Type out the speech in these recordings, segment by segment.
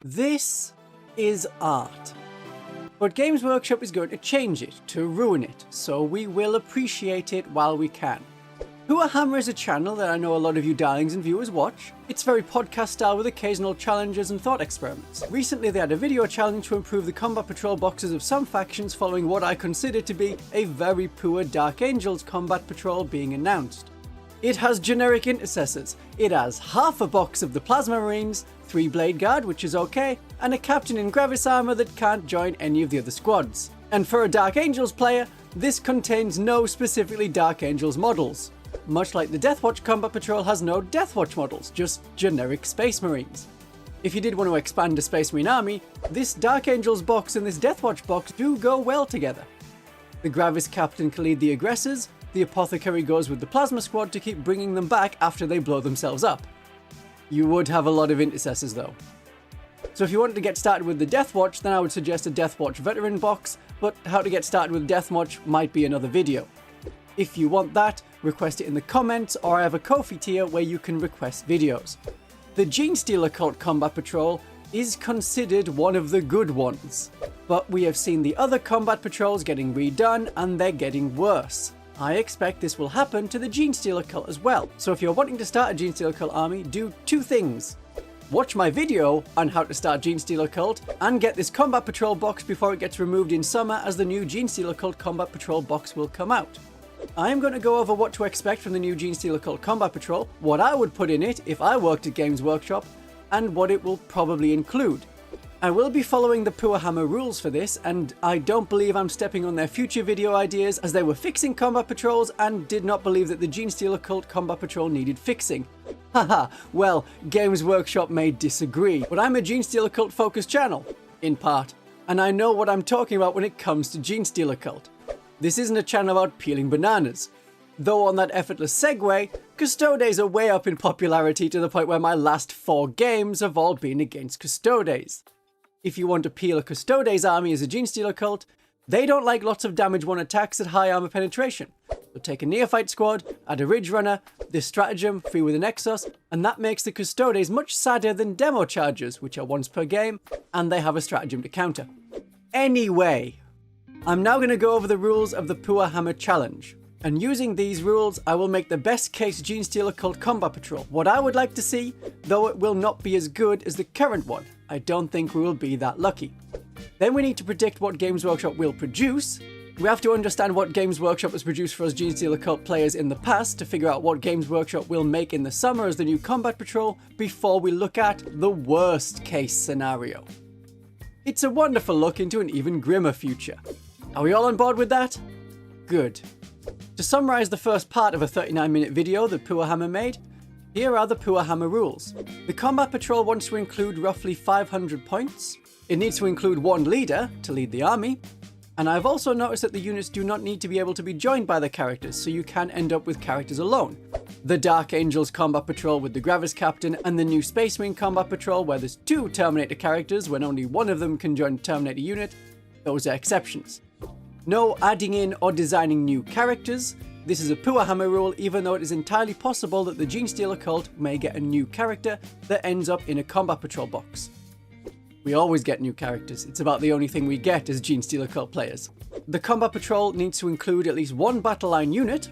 This is art. But Games Workshop is going to change it, to ruin it, so we will appreciate it while we can. Poorhammer is a channel that I know a lot of you darlings and viewers watch. It's very podcast style with occasional challenges and thought experiments. Recently they had a video challenge to improve the Combat Patrol boxes of some factions following what I consider to be a very poor Dark Angels Combat Patrol being announced. It has generic intercessors, it has half a box of the Plasma Marines, 3 Blade Guard, which is okay, and a captain in Gravis armor that can't join any of the other squads. And for a Dark Angels player, this contains no specifically Dark Angels models. Much like the Deathwatch Combat Patrol has no Deathwatch models, just generic Space Marines. If you did want to expand a Space Marine army, this Dark Angels box and this Deathwatch box do go well together. The Gravis captain can lead the aggressors, the Apothecary goes with the Plasma squad to keep bringing them back after they blow themselves up. You would have a lot of intercessors though. So if you wanted to get started with the Deathwatch, then I would suggest a Deathwatch veteran box, but how to get started with Deathwatch might be another video. If you want that, request it in the comments, or I have a Ko-fi tier where you can request videos. The Genestealer Cult Combat Patrol is considered one of the good ones, but we have seen the other combat patrols getting redone and they're getting worse. I expect this will happen to the Genestealer Cult as well, so if you're wanting to start a Genestealer Cult army, do 2 things. Watch my video on how to start Genestealer Cult, and get this Combat Patrol box before it gets removed in summer, as the new Genestealer Cult Combat Patrol box will come out. I am going to go over what to expect from the new Genestealer Cult Combat Patrol, what I would put in it if I worked at Games Workshop, and what it will probably include. I will be following the Poorhammer rules for this, and I don't believe I'm stepping on their future video ideas, as they were fixing combat patrols and did not believe that the Genestealer Cult Combat Patrol needed fixing. Haha, well, Games Workshop may disagree, but I'm a Genestealer Cult focused channel, in part, and I know what I'm talking about when it comes to Genestealer Cult. This isn't a channel about peeling bananas. Though on that effortless segue, Custodes are way up in popularity to the point where my last 4 games have all been against Custodes. If you want to peel a Custodes army as a Genestealer Cult, they don't like lots of damage 1 attacks at high armor penetration. So take a Neophyte squad, add a Ridge Runner, this stratagem, free with an Exos, and that makes the Custodes much sadder than Demo Chargers, which are once per game, and they have a stratagem to counter. Anyway, I'm now going to go over the rules of the Poorhammer Challenge. And using these rules, I will make the best case Genestealer Cult Combat Patrol. What I would like to see, though it will not be as good as the current one. I don't think we will be that lucky. Then we need to predict what Games Workshop will produce. We have to understand what Games Workshop has produced for us Genestealer Cult players in the past to figure out what Games Workshop will make in the summer as the new Combat Patrol before we look at the worst case scenario. It's a wonderful look into an even grimmer future. Are we all on board with that? Good. To summarise the first part of a 39-minute video that Poorhammer made, here are the Poorhammer rules. The Combat Patrol wants to include roughly 500 points. It needs to include 1 leader to lead the army. And I've also noticed that the units do not need to be able to be joined by the characters, so you can end up with characters alone. The Dark Angels Combat Patrol with the Gravis Captain, and the new Space Marine Combat Patrol where there's 2 Terminator characters when only one of them can join the Terminator unit. Those are exceptions. No adding in or designing new characters. This is a Poorhammer rule, even though it is entirely possible that the Genestealer Cult may get a new character that ends up in a Combat Patrol box. We always get new characters, it's about the only thing we get as Genestealer Cult players. The Combat Patrol needs to include at least 1 battle line unit.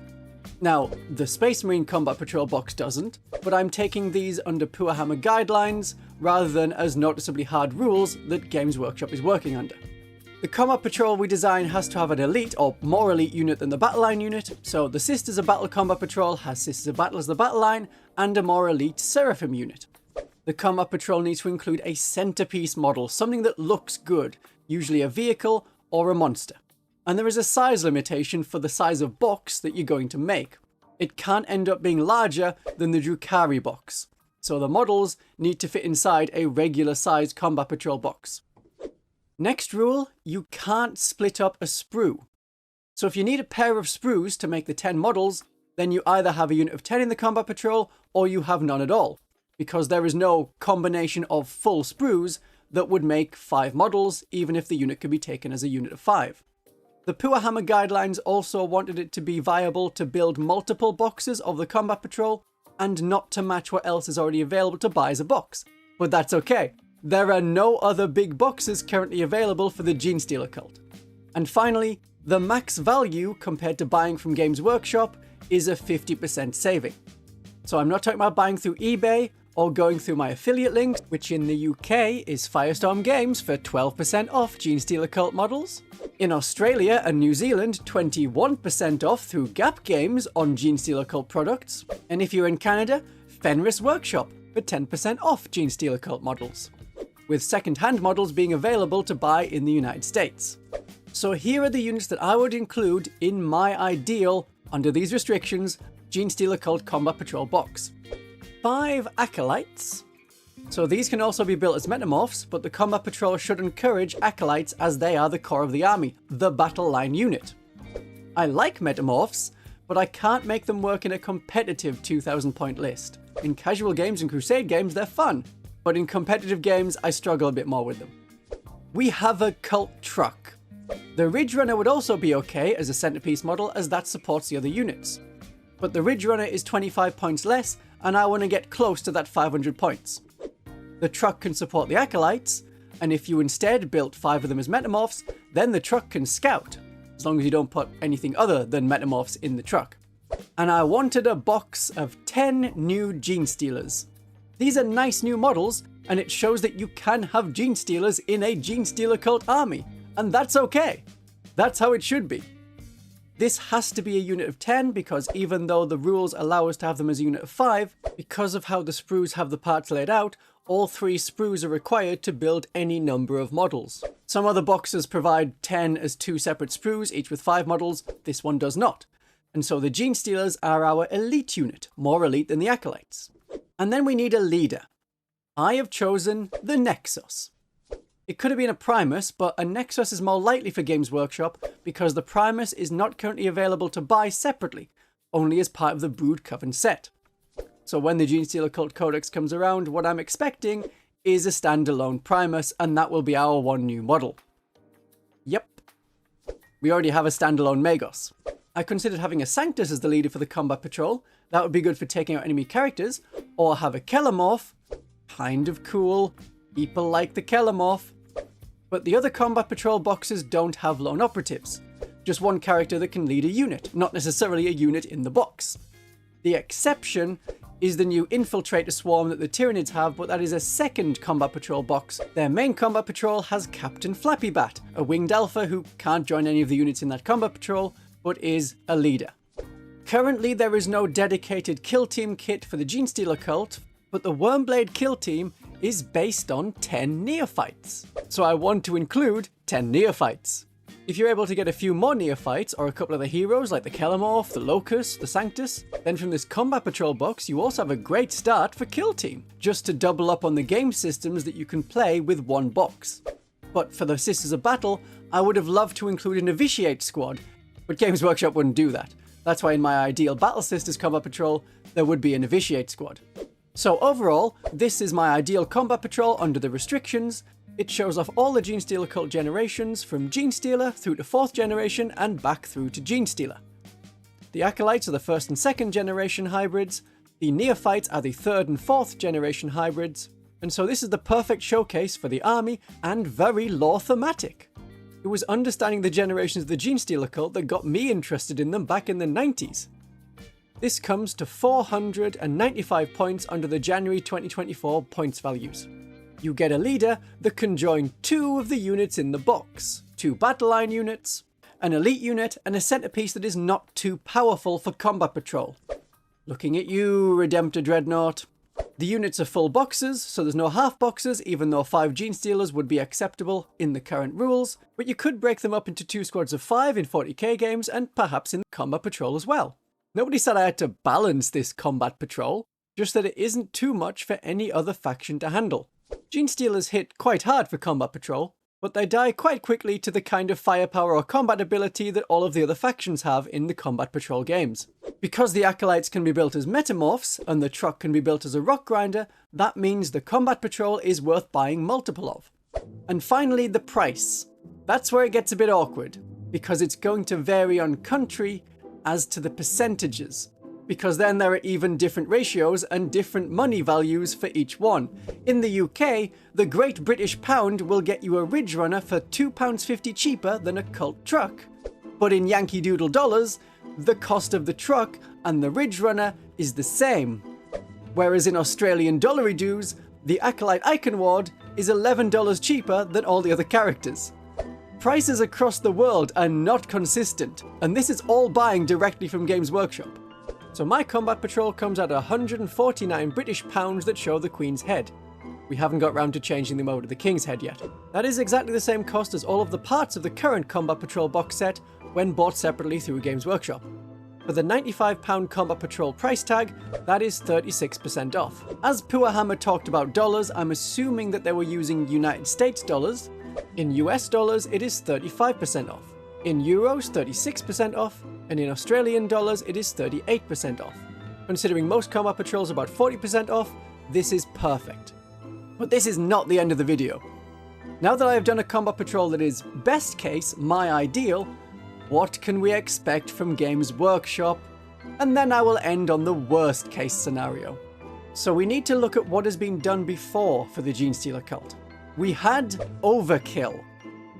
Now, the Space Marine Combat Patrol box doesn't, but I'm taking these under Poorhammer guidelines rather than as noticeably hard rules that Games Workshop is working under. The Combat Patrol we design has to have an elite or more elite unit than the battle line unit, so the Sisters of Battle Combat Patrol has Sisters of Battle as the battle line and a more elite Seraphim unit. The Combat Patrol needs to include a centerpiece model, something that looks good, usually a vehicle or a monster. And there is a size limitation for the size of box that you're going to make. It can't end up being larger than the Drukhari box, so the models need to fit inside a regular sized Combat Patrol box. Next rule, you can't split up a sprue. So if you need a pair of sprues to make the 10 models, then you either have a unit of 10 in the Combat Patrol or you have none at all, because there is no combination of full sprues that would make 5 models, even if the unit could be taken as a unit of 5. The Poorhammer guidelines also wanted it to be viable to build multiple boxes of the Combat Patrol and not to match what else is already available to buy as a box. But that's okay. there are no other big boxes currently available for the Genestealer Cult. And finally, the max value compared to buying from Games Workshop is a 50% saving. So I'm not talking about buying through eBay or going through my affiliate link, which in the UK is Firestorm Games for 12% off Genestealer Cult models. In Australia and New Zealand, 21% off through Gap Games on Genestealer Cult products. And if you're in Canada, Fenris Workshop for 10% off Genestealer Cult models, with second-hand models being available to buy in the United States. So here are the units that I would include in my ideal, under these restrictions, Genestealer Cult Combat Patrol box. 5 Acolytes. So these can also be built as metamorphs, but the Combat Patrol should encourage Acolytes as they are the core of the army, the battle line unit. I like metamorphs, but I can't make them work in a competitive 2,000 point list. In casual games and crusade games, they're fun, but in competitive games, I struggle a bit more with them. We have a Cult Truck. The Ridge Runner would also be okay as a centerpiece model, as that supports the other units. But the Ridge Runner is 25 points less, and I want to get close to that 500 points. The truck can support the Acolytes, and if you instead built 5 of them as metamorphs, then the truck can scout, as long as you don't put anything other than metamorphs in the truck. And I wanted a box of 10 new Genestealers. These are nice new models, and it shows that you can have Genestealers in a Genestealer Cult army, and that's okay. That's how it should be. This has to be a unit of 10 because even though the rules allow us to have them as a unit of 5, because of how the sprues have the parts laid out, all 3 sprues are required to build any number of models. Some other boxes provide 10 as 2 separate sprues, each with 5 models. This one does not. And so the Genestealers are our elite unit, more elite than the Acolytes. And then we need a leader. I have chosen the Nexus. It could have been a Primus, but a Nexus is more likely for Games Workshop because the Primus is not currently available to buy separately, only as part of the Brood Coven set. So when the Genestealer Cult Codex comes around, what I'm expecting is a standalone Primus, and that will be our one new model. Yep. We already have a standalone Magos. I considered having a Sanctus as the leader for the Combat Patrol. That would be good for taking out enemy characters, or have a Kellamorph. Kind of cool. People like the Kellamorph. But the other Combat Patrol boxes don't have lone operatives. Just one character that can lead a unit, not necessarily a unit in the box. The exception is the new Infiltrator Swarm that the Tyranids have, but that is a second Combat Patrol box. Their main Combat Patrol has Captain Flappy Bat, a winged alpha who can't join any of the units in that Combat Patrol, but is a leader. Currently there is no dedicated kill team kit for the Genestealer Cult, but the Wormblade kill team is based on 10 neophytes. So I want to include 10 neophytes. If you're able to get a few more neophytes, or a couple of the heroes like the Kellamorph, the Locust, the Sanctus, then from this Combat Patrol box you also have a great start for Kill Team, just to double up on the game systems that you can play with one box. But for the Sisters of Battle, I would have loved to include a Novitiate squad, but Games Workshop wouldn't do that. That's why in my ideal Battle Sisters Combat Patrol, there would be a Novitiate squad. So overall, this is my ideal Combat Patrol under the restrictions. It shows off all the Genestealer Cult generations from Genestealer through to 4th generation and back through to Genestealer. The Acolytes are the 1st and 2nd generation hybrids, the Neophytes are the 3rd and 4th generation hybrids, and so this is the perfect showcase for the army and very lore thematic. It was understanding the generations of the Genestealer Cult that got me interested in them back in the 90s. This comes to 495 points under the January 2024 points values. You get a leader that can join 2 of the units in the box, 2 battle line units, an elite unit, and a centerpiece that is not too powerful for Combat Patrol. Looking at you, Redemptor Dreadnought. The units are full boxes, so there's no half boxes, even though 5 Genestealers would be acceptable in the current rules, but you could break them up into 2 squads of 5 in 40k games, and perhaps in Combat Patrol as well. Nobody said I had to balance this Combat Patrol, just that it isn't too much for any other faction to handle. Genestealers hit quite hard for Combat Patrol, but they die quite quickly to the kind of firepower or combat ability that all of the other factions have in the Combat Patrol games. Because the Acolytes can be built as metamorphs, and the truck can be built as a rock grinder, that means the Combat Patrol is worth buying multiple of. And finally, the price. That's where it gets a bit awkward, because it's going to vary on country as to the percentages. because then there are even different ratios and different money values for each one. In the UK, the Great British Pound will get you a Ridge Runner for £2.50 cheaper than a Cult truck. But in Yankee Doodle dollars, the cost of the truck and the Ridge Runner is the same. Whereas in Australian dollary dues, the Acolyte Icon Ward is $11 cheaper than all the other characters. Prices across the world are not consistent, and this is all buying directly from Games Workshop. So my Combat Patrol comes at 149 British pounds that show the Queen's head. We haven't got round to changing them over to the King's head yet. That is exactly the same cost as all of the parts of the current Combat Patrol box set when bought separately through Games Workshop. For the £95 Combat Patrol price tag, that is 36% off. As Poorhammer talked about dollars, I'm assuming that they were using United States dollars. In US dollars, it is 35% off. In euros, 36% off. And in Australian dollars, it is 38% off. Considering most Combat Patrols are about 40% off, this is perfect. But this is not the end of the video. Now that I have done a Combat Patrol that is best case, my ideal, what can we expect from Games Workshop? And then I will end on the worst case scenario. So we need to look at what has been done before for the Genestealer Cult. We had Overkill,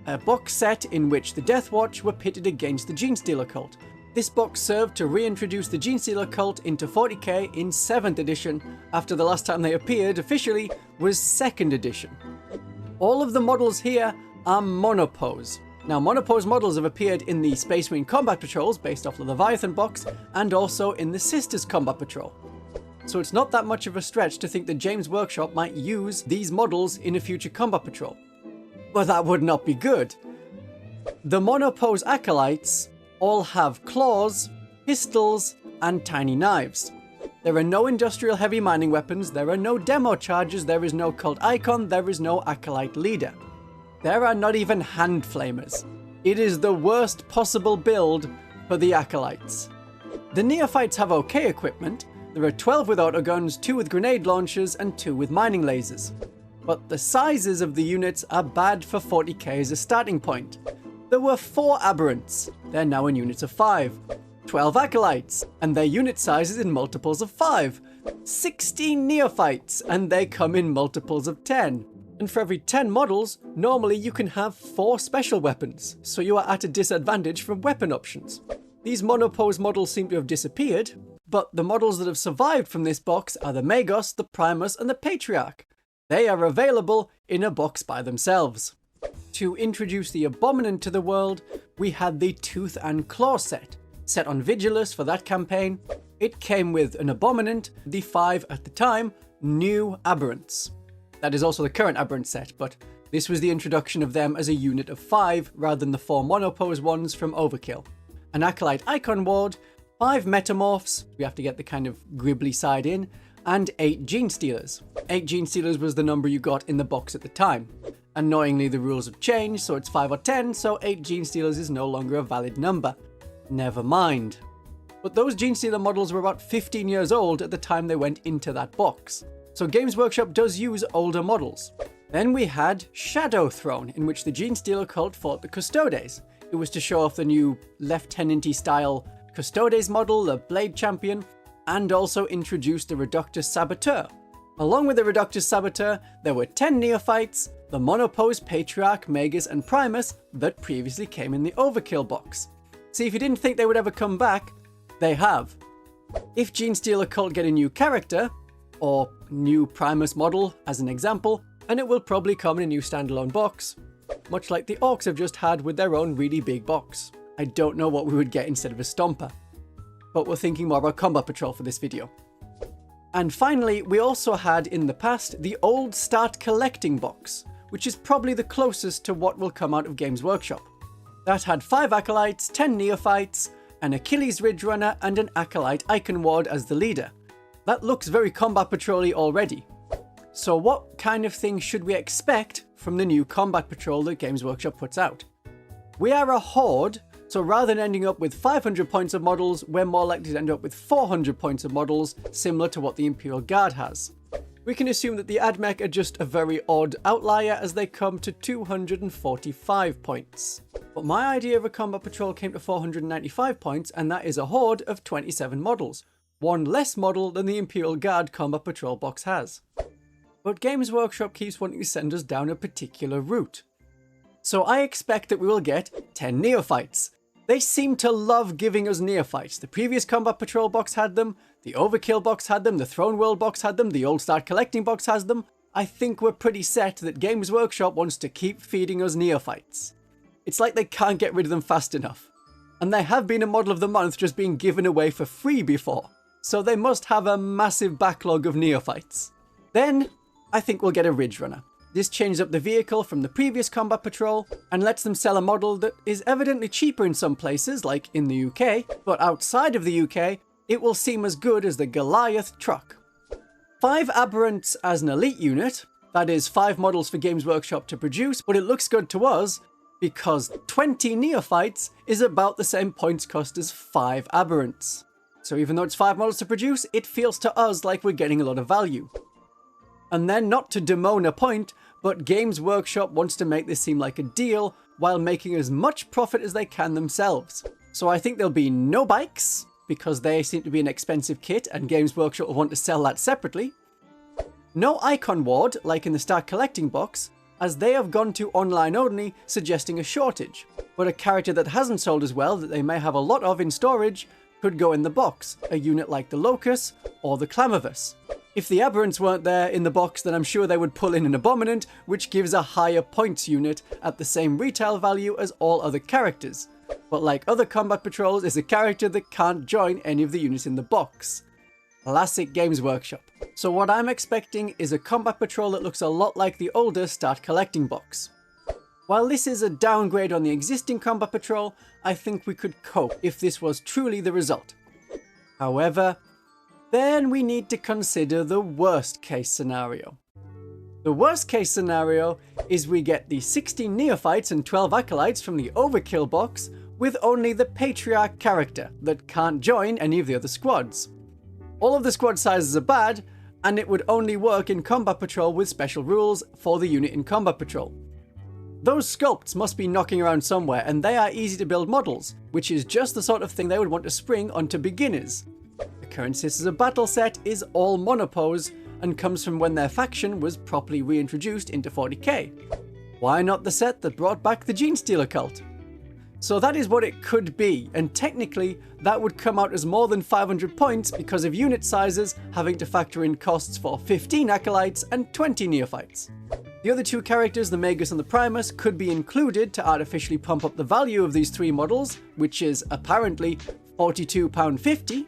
a box set in which the Deathwatch were pitted against the Genestealer Cult. This box served to reintroduce the Genestealer Cult into 40k in 7th edition, after the last time they appeared officially was 2nd edition. All of the models here are monopose. Now, monopose models have appeared in the Space Marine Combat Patrols based off the Leviathan box, and also in the Sisters Combat Patrol. So it's not that much of a stretch to think that Games Workshop might use these models in a future Combat Patrol. But that would not be good. The monopose acolytes all have claws, pistols, and tiny knives. There are no industrial heavy mining weapons, there are no demo charges, there is no cult icon, there is no acolyte leader. There are not even hand flamers. It is the worst possible build for the acolytes. The neophytes have okay equipment. There are 12 with autoguns, 2 with grenade launchers, and 2 with mining lasers. But the sizes of the units are bad for 40k as a starting point. There were 4 aberrants, they're now in units of 5. 12 acolytes, and their unit size is in multiples of 5. 16 neophytes, and they come in multiples of 10. And for every 10 models, normally you can have 4 special weapons, so you are at a disadvantage from weapon options. These monopose models seem to have disappeared, but the models that have survived from this box are the Magos, the Primus, and the Patriarch. They are available in a box by themselves. To introduce the Abominant to the world, we had the Tooth and Claw set on Vigilus for that campaign. It came with an Abominant, the 5 at the time, new Aberrants. That is also the current Aberrant set, but this was the introduction of them as a unit of 5 rather than the 4 monopose ones from Overkill. An Acolyte Icon Ward, 5 Metamorphs, we have to get the kind of gribbly side in, and 8 Genestealers. 8 Genestealers was the number you got in the box at the time. Annoyingly, the rules have changed, so it's 5 or 10, so 8 Genestealers is no longer a valid number. Never mind. But those Genestealer models were about 15 years old at the time they went into that box. So Games Workshop does use older models. Then we had Shadow Throne, in which the Genestealer cult fought the Custodes. It was to show off the new Lieutenant-y style Custodes model, the Blade Champion, and also introduce the Reductus Saboteur. Along with the Reductus Saboteur, there were 10 neophytes, the monopose Patriarch, Magus, and Primus that previously came in the Overkill box. See, if you didn't think they would ever come back, they have. If Genestealer Cult get a new character, or new Primus model as an example, and it will probably come in a new standalone box, much like the Orcs have just had with their own really big box. I don't know what we would get instead of a Stomper, but we're thinking more about Combat Patrol for this video. And finally, we also had in the past the old Start Collecting box, which is probably the closest to what will come out of Games Workshop. That had 5 Acolytes, 10 Neophytes, an Achilles Ridge Runner, and an Acolyte Icon Ward as the leader. That looks very Combat Patrol-y already. So what kind of thing should we expect from the new Combat Patrol that Games Workshop puts out? We are a horde, so rather than ending up with 500 points of models, we're more likely to end up with 400 points of models, similar to what the Imperial Guard has. We can assume that the AdMech are just a very odd outlier as they come to 245 points. But my idea of a Combat Patrol came to 495 points, and that is a horde of 27 models. one less model than the Imperial Guard Combat Patrol box has. But Games Workshop keeps wanting to send us down a particular route. So I expect that we will get 10 neophytes. They seem to love giving us neophytes. The previous Combat Patrol box had them, the Overkill box had them, the Throne World box had them, the Old Start Collecting box has them. I think we're pretty set that Games Workshop wants to keep feeding us neophytes. It's like they can't get rid of them fast enough. And they have been a model of the month just being given away for free before. So they must have a massive backlog of neophytes. Then, I think we'll get a Ridge Runner. This changes up the vehicle from the previous Combat Patrol and lets them sell a model that is evidently cheaper in some places, like in the UK, but outside of the UK, it will seem as good as the Goliath truck. 5 Aberrants as an elite unit, that is 5 models for Games Workshop to produce, but it looks good to us because 20 Neophytes is about the same points cost as 5 Aberrants. So even though it's 5 models to produce, it feels to us like we're getting a lot of value. And then, not to demoan a point, but Games Workshop wants to make this seem like a deal while making as much profit as they can themselves. So I think there'll be no bikes, because they seem to be an expensive kit and Games Workshop will want to sell that separately. No Icon Ward, like in the Start Collecting box, as they have gone to online only, suggesting a shortage. But a character that hasn't sold as well, that they may have a lot of in storage, could go in the box, a unit like the Locus or the Clamavus. If the Aberrants weren't there in the box, then I'm sure they would pull in an Abominant, which gives a higher points unit at the same retail value as all other characters. But like other Combat Patrols, is a character that can't join any of the units in the box. Classic Games Workshop. So what I'm expecting is a Combat Patrol that looks a lot like the older Start Collecting box. While this is a downgrade on the existing Combat Patrol, I think we could cope if this was truly the result. However, then we need to consider the worst case scenario. The worst case scenario is we get the 16 Neophytes and 12 Acolytes from the Overkill box with only the Patriarch character that can't join any of the other squads. All of the squad sizes are bad, and it would only work in Combat Patrol with special rules for the unit in Combat Patrol. Those sculpts must be knocking around somewhere, and they are easy to build models, which is just the sort of thing they would want to spring onto beginners. The current Sisters of Battle set is all monopose, and comes from when their faction was properly reintroduced into 40k. Why not the set that brought back the Genestealer Cult? So that is what it could be, and technically that would come out as more than 500 points because of unit sizes having to factor in costs for 15 Acolytes and 20 Neophytes. The other 2 characters, the Magus and the Primus, could be included to artificially pump up the value of these 3 models, which is apparently £42.50,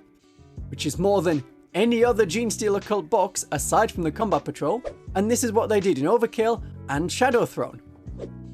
which is more than any other Genestealer Cult box aside from the Combat Patrol, and this is what they did in Overkill and Shadow Throne.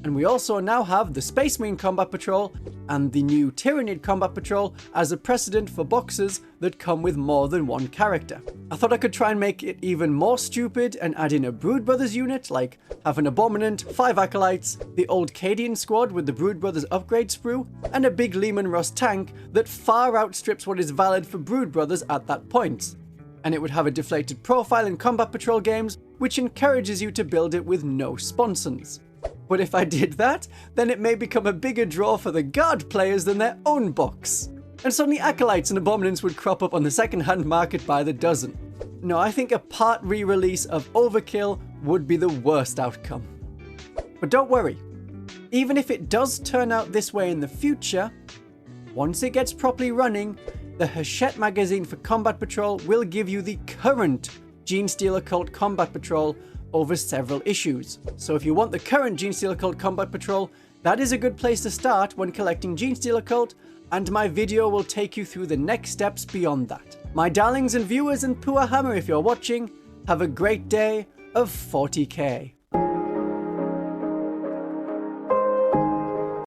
And we also now have the Space Marine Combat Patrol and the new Tyrannid Combat Patrol as a precedent for boxes that come with more than 1 character. I thought I could try and make it even more stupid and add in a Brood Brothers unit, like have an Abominant, 5 Acolytes, the old Cadian squad with the Brood Brothers upgrade sprue, and a big Lehman Russ tank that far outstrips what is valid for Brood Brothers at that point. And it would have a deflated profile in Combat Patrol games, which encourages you to build it with no sponsons. But if I did that, then it may become a bigger draw for the Guard players than their own box. And suddenly Acolytes and Abominants would crop up on the second-hand market by the dozen. No, I think a part re-release of Overkill would be the worst outcome. But don't worry, even if it does turn out this way in the future, once it gets properly running, the Hachette magazine for Combat Patrol will give you the current Genestealer Cult Combat Patrol over several issues. So if you want the current Genestealer Cult Combat Patrol, that is a good place to start when collecting Genestealer Cult, and my video will take you through the next steps beyond that. My darlings and viewers and Poorhammer, if you're watching, have a great day of 40k.